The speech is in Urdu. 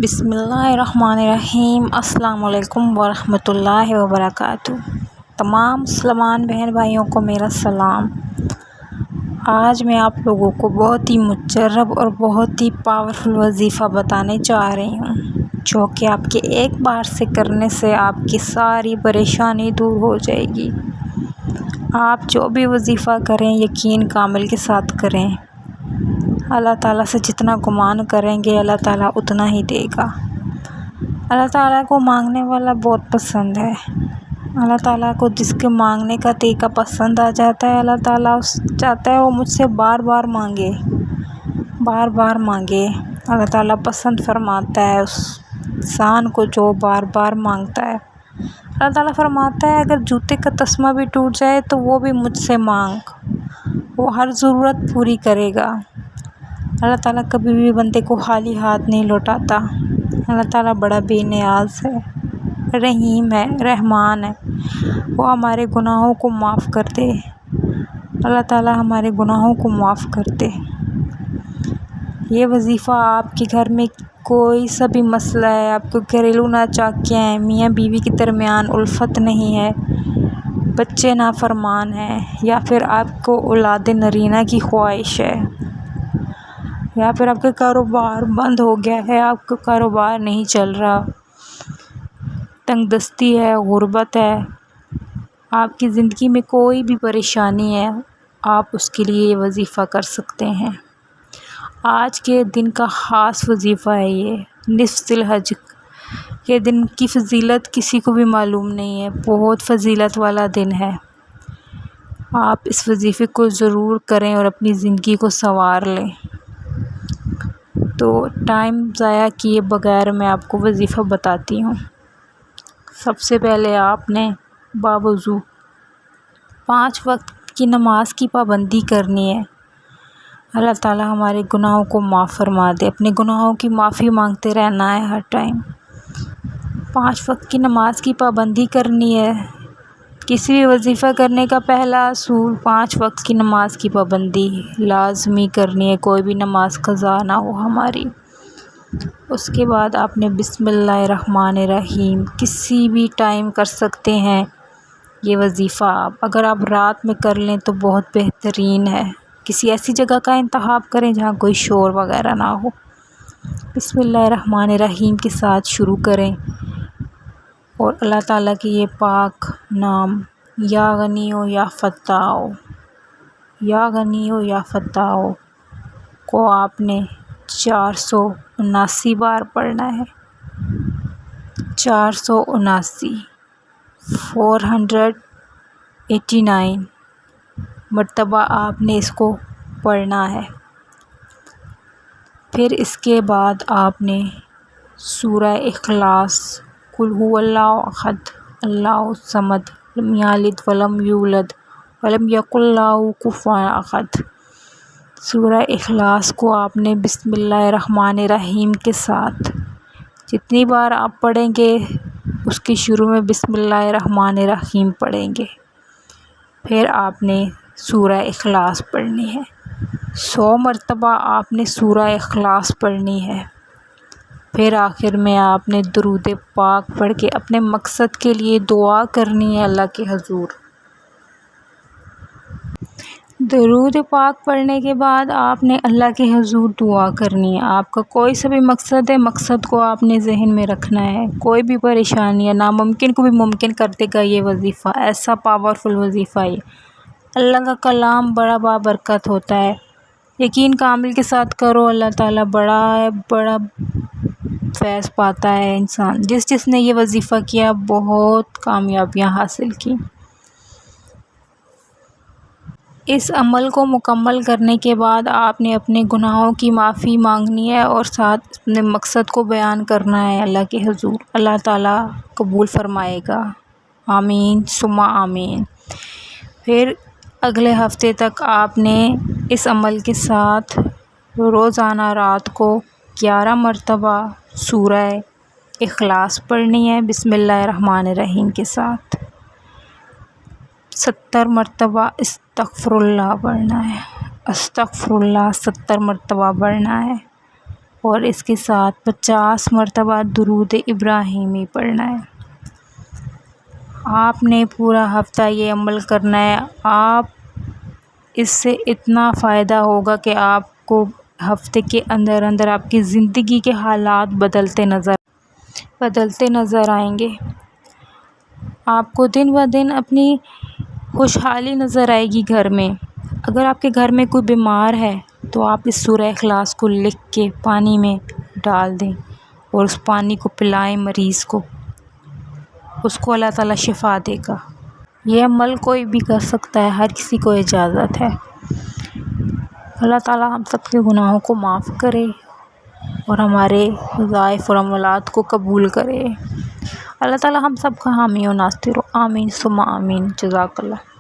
بسم اللہ الرحمن الرحیم۔ السلام علیکم ورحمۃ اللہ وبرکاتہ۔ تمام مسلمان بہن بھائیوں کو میرا سلام۔ آج میں آپ لوگوں کو بہت ہی مجرب اور بہت ہی پاورفل وظیفہ بتانے جا رہی ہوں، جو کہ آپ کے ایک بار سے کرنے سے آپ کی ساری پریشانی دور ہو جائے گی۔ آپ جو بھی وظیفہ کریں یقین کامل کے ساتھ کریں۔ اللہ تعالیٰ سے جتنا گمان کریں گے اللہ تعالیٰ اتنا ہی دے گا۔ اللہ تعالیٰ کو مانگنے والا بہت پسند ہے۔ اللہ تعالیٰ کو جس کے مانگنے کا طریقہ پسند آ جاتا ہے، اللہ تعالیٰ چاہتا ہے وہ مجھ سے بار بار مانگے، بار بار مانگے۔ اللہ تعالیٰ پسند فرماتا ہے اس انسان کو جو بار بار مانگتا ہے۔ اللہ تعالیٰ فرماتا ہے اگر جوتے کا تسمہ بھی ٹوٹ جائے تو وہ بھی مجھ سے مانگ، وہ ہر ضرورت پوری کرے گا۔ اللہ تعالیٰ کبھی بھی بندے کو خالی ہاتھ نہیں لوٹاتا۔ اللہ تعالیٰ بڑا بے نیاز ہے، رحیم ہے، رحمان ہے، وہ ہمارے گناہوں کو معاف کر دے۔ اللہ تعالیٰ ہمارے گناہوں کو معاف کر دے۔ یہ وظیفہ آپ کے گھر میں کوئی سا بھی مسئلہ ہے، آپ کو گھریلو ناچاکیاں ہیں، میاں بیوی کے درمیان الفت نہیں ہے، بچے نافرمان ہیں، یا پھر آپ کو اولاد نرینہ کی خواہش ہے، یا پھر آپ کا کاروبار بند ہو گیا ہے، آپ کا کاروبار نہیں چل رہا، تنگ دستی ہے، غربت ہے، آپ کی زندگی میں کوئی بھی پریشانی ہے، آپ اس کے لیے یہ وظیفہ کر سکتے ہیں۔ آج کے دن کا خاص وظیفہ ہے یہ نصف ذی الحج۔ یہ دن کی فضیلت کسی کو بھی معلوم نہیں ہے، بہت فضیلت والا دن ہے۔ آپ اس وظیفے کو ضرور کریں اور اپنی زندگی کو سنوار لیں۔ تو ٹائم ضائع کیے بغیر میں آپ کو وظیفہ بتاتی ہوں۔ سب سے پہلے آپ نے باوضو 5 وقت کی نماز کی پابندی کرنی ہے۔ اللہ تعالیٰ ہمارے گناہوں کو معاف فرما دے، اپنے گناہوں کی معافی مانگتے رہنا ہے ہر ٹائم۔ 5 وقت کی نماز کی پابندی کرنی ہے۔ کسی بھی وظیفہ کرنے کا پہلا اصول 5 وقت کی نماز کی پابندی لازمی کرنی ہے، کوئی بھی نماز قضا نہ ہو ہماری۔ اس کے بعد آپ نے بسم اللہ الرحمن الرحیم کسی بھی ٹائم کر سکتے ہیں یہ وظیفہ۔ اگر آپ رات میں کر لیں تو بہت بہترین ہے۔ کسی ایسی جگہ کا انتخاب کریں جہاں کوئی شور وغیرہ نہ ہو۔ بسم اللہ الرحمن الرحیم کے ساتھ شروع کریں اور اللہ تعالیٰ کے یہ پاک نام یا غنی و یا فتاح، یا غنی و یا فتاح کو آپ نے 479 بار پڑھنا ہے۔ 479 489 مرتبہ آپ نے اس کو پڑھنا ہے۔ پھر اس کے بعد آپ نے سورہ اخلاص، قل هو اللہ احد اللہ الصمد لم یلد ولم یولد ولم یکن لہ کفوا احد، سورہ اخلاص کو آپ نے بسم اللہ الرحمن الرحیم کے ساتھ جتنی بار آپ پڑھیں گے اس کے شروع میں بسم اللہ الرحمن الرحیم پڑھیں گے۔ پھر آپ نے سورہ اخلاص پڑھنی ہے۔ 100 مرتبہ آپ نے سورہ اخلاص پڑھنی ہے۔ پھر آخر میں آپ نے درود پاک پڑھ کے اپنے مقصد کے لیے دعا کرنی ہے اللہ کے حضور۔ درود پاک پڑھنے کے بعد آپ نے اللہ کے حضور دعا کرنی ہے۔ آپ کا کوئی سا بھی مقصد ہے، مقصد کو آپ نے ذہن میں رکھنا ہے۔ کوئی بھی پریشانی ہے، ناممکن کو بھی ممکن کر دے گا یہ وظیفہ، ایسا پاورفل وظیفہ ہے۔ اللہ کا کلام بڑا بابرکت ہوتا ہے، یقین کامل کے ساتھ کرو، اللہ تعالیٰ بڑا ہے، بڑا فیض پاتا ہے انسان۔ جس نے یہ وظیفہ کیا بہت کامیابیاں حاصل کی۔ اس عمل کو مکمل کرنے کے بعد آپ نے اپنے گناہوں کی معافی مانگنی ہے اور ساتھ اپنے مقصد کو بیان کرنا ہے اللہ کے حضور۔ اللہ تعالیٰ قبول فرمائے گا، آمین ثم آمین۔ پھر اگلے ہفتے تک آپ نے اس عمل کے ساتھ روزانہ رات کو 11 مرتبہ سورہ اخلاص پڑھنی ہے بسم اللہ الرحمن الرحیم کے ساتھ۔ 70 مرتبہ استغفر اللہ پڑھنا ہے، استغفر اللہ 70 مرتبہ پڑھنا ہے، اور اس کے ساتھ 50 مرتبہ درود ابراہیمی پڑھنا ہے۔ آپ نے پورا ہفتہ یہ عمل کرنا ہے۔ آپ اس سے اتنا فائدہ ہوگا کہ آپ کو ہفتے کے اندر اندر آپ کی زندگی کے حالات بدلتے نظر آئیں گے۔ آپ کو دن بہ دن اپنی خوشحالی نظر آئے گی گھر میں۔ اگر آپ کے گھر میں کوئی بیمار ہے تو آپ اس سورہ اخلاص کو لکھ کے پانی میں ڈال دیں اور اس پانی کو پلائیں مریض کو، اس کو اللہ تعالیٰ شفا دے گا۔ یہ عمل کوئی بھی کر سکتا ہے، ہر کسی کو اجازت ہے۔ اللہ تعالیٰ ہم سب کے گناہوں کو معاف کرے اور ہمارے وظائف اور عملات کو قبول کرے۔ اللہ تعالیٰ ہم سب کا حامی و ناصر ہو۔ آمین ثم آمین۔ جزاک اللہ۔